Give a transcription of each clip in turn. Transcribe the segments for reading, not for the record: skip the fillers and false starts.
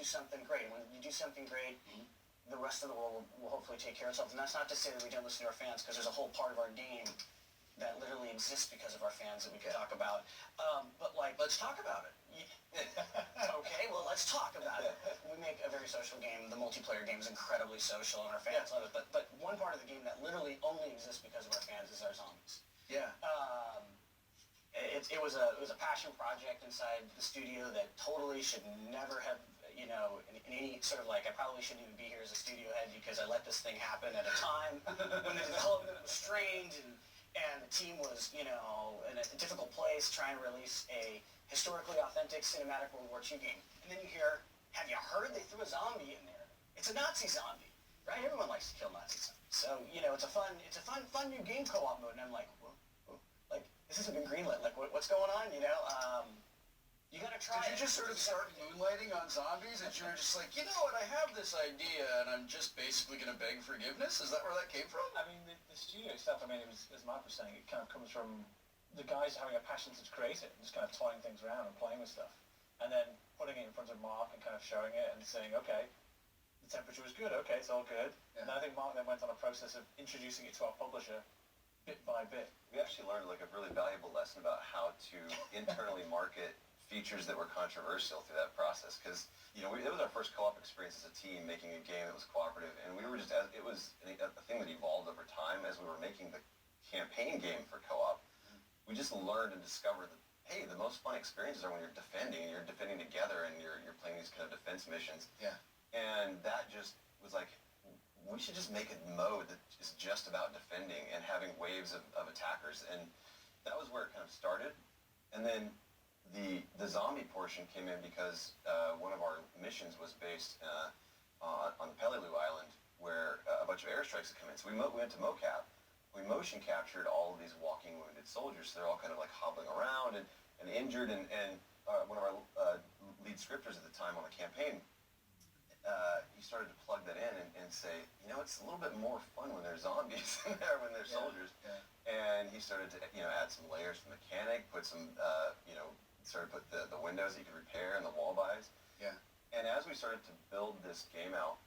something great. And when you do something great, the rest of the world will hopefully take care of itself. And that's not to say that we don't listen to our fans, because there's a whole part of our game that literally exists because of our fans that we can talk about. But like, let's talk about it. Okay, well, let's talk about it. We make a very social game. The multiplayer game is incredibly social, and our fans love it. But one part of the game that literally only exists because of our fans is our zombies. Yeah. It was a passion project inside the studio that totally should never have, in any sort of like, I probably shouldn't even be here as a studio head, because I let this thing happen at a time when the development was strained and the team was, in a difficult place trying to release a historically authentic cinematic World War II game. And then you hear, have you heard they threw a zombie in there? It's a Nazi zombie, right? Everyone likes to kill Nazi zombies. So, it's a fun new game co-op mode. And I'm like, whoa, like, this hasn't been greenlit. Like, what's going on, You gotta try Did you just sort of start moonlighting on zombies, and you were just like, you know what, I have this idea, and I'm just basically going to beg forgiveness? Is that where that came from? I mean, the studio stuff, as Mark was saying, it kind of comes from the guys having a passion to create it, and just kind of toying things around and playing with stuff. And then putting it in front of Mark and kind of showing it and saying, okay, the temperature was good, okay, it's all good. Yeah. And I think Mark then went on a process of introducing it to our publisher bit by bit. We actually learned like a really valuable lesson about how to internally market features that were controversial through that process, because it was our first co-op experience as a team making a game that was cooperative, and we were just it was a thing that evolved over time as we were making the campaign game for co-op. We just learned and discovered that, hey, the most fun experiences are when you're defending together, and you're playing these kind of defense missions. Yeah. And that just was like, we should just make a mode that is just about defending and having waves of attackers, and that was where it kind of started. And then the zombie portion came in because one of our missions was based on the Peleliu Island, where a bunch of airstrikes had come in. So we went to mocap. We motion captured all of these walking wounded soldiers. So they're all kind of like hobbling around and injured. And one of our lead scripters at the time on the campaign, he started to plug that in and say, it's a little bit more fun when there's zombies in there, when there's soldiers. Yeah. And he started to add some layers to the mechanic, put some started to put the windows that you could repair and the wall buys. Yeah. And as we started to build this game out,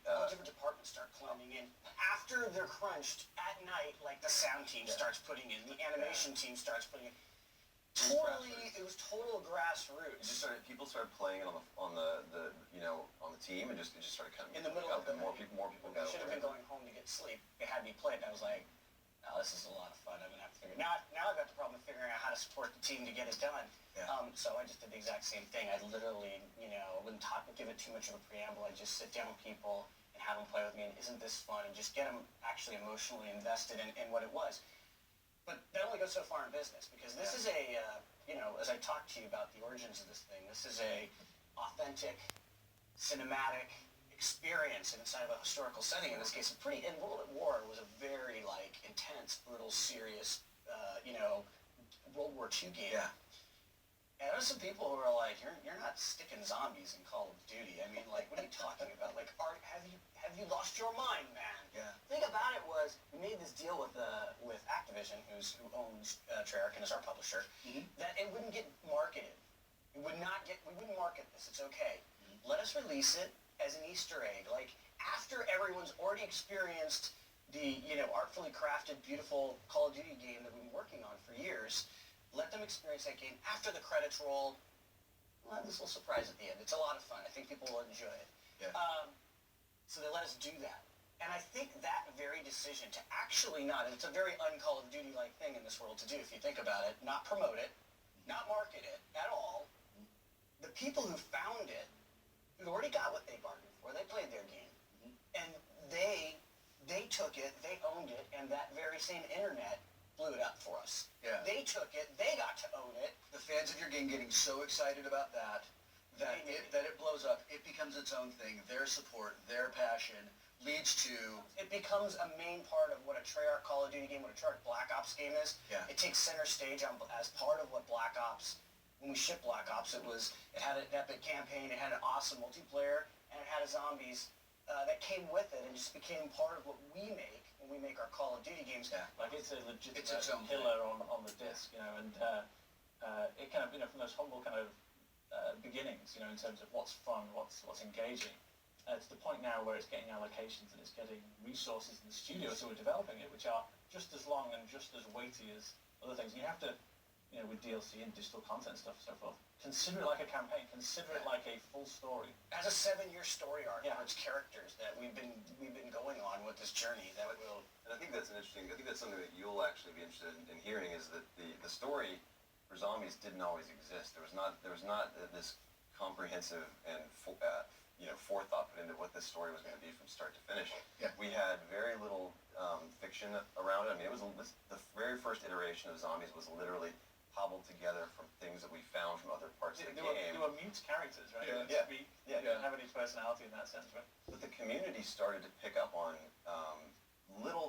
all different departments start climbing in. After they're crunched at night, like the sound team starts putting in, the animation team starts putting in. It was total grassroots. People started playing it on the team, and it just started coming in the middle of the night. More people got. Should have been going home to get sleep. They had me play it, and I was like, "Oh, this is a lot of fun. I'm gonna have to figure." Now I've got the problem of figuring out how to support the team to get it done. Yeah. So I just did the exact same thing. I literally, wouldn't give it too much of a preamble. I just sit down with people and have them play with me, and isn't this fun? And just get them actually emotionally invested in what it was. But that only goes so far in business, because this is as I talked to you about the origins of this thing, this is a authentic, cinematic experience inside of a historical setting. In this case, and World at War was a very intense, brutal, serious, World War II game. Yeah. And there's some people who are like, you're not sticking zombies in Call of Duty. I mean, what are you talking about? Have you lost your mind, man? Yeah. The thing about it was, we made this deal with Activision, who owns Treyarch and is our publisher, that it wouldn't get marketed. We wouldn't market this. It's okay. Let us release it as an Easter egg. After everyone's already experienced the artfully crafted, beautiful Call of Duty game that we've been working on for years, let them experience that game after the credits roll. We'll have this little surprise at the end. It's a lot of fun. I think people will enjoy it. Yeah. So they let us do that. And I think that very decision to actually not, and it's a very un-Call of Duty-like thing in this world to do, if you think about it, not promote it, not market it at all. The people who found it, who already got what they bargained for, they played their game. And they took it, they owned it, and that very same internet blew it up for us. Yeah. They took it, they got to own it. The fans of your game getting so excited about that it blows up. It becomes its own thing. Their support, their passion leads to... It becomes a main part of what a Treyarch Call of Duty game, what a Treyarch Black Ops game is. Yeah. It takes center stage as part of what Black Ops, when we shipped Black Ops, it had an epic campaign, it had an awesome multiplayer, and it had a zombies that came with it and just became part of what we make when we make our Call of Duty games. Yeah. It's a legitimate its own pillar on the disc, and it kind of, from those humble kind of beginnings, you know, in terms of what's fun, what's engaging, to the point now where it's getting allocations and it's getting resources in the studio, so we're developing it, which are just as long and just as weighty as other things. And you have to, you know, with DLC and digital content stuff and so forth, consider it like a campaign, consider it like a full story. As a 7-year story arc Yeah. for its characters that we've been going on with this journey that will. And I think that's an interesting. I think that's something that you'll actually be interested in hearing is that the story for zombies didn't always exist. There was not this comprehensive and forethought put into what this story was going to be from start to finish. Yeah. We had very little fiction around it. I mean, it was the very first iteration of zombies was literally cobbled together from things that we found from other parts of the game. They were mute characters, right? Yeah. They didn't speak. Yeah. They didn't have any personality in that sense, right? But the community started to pick up on little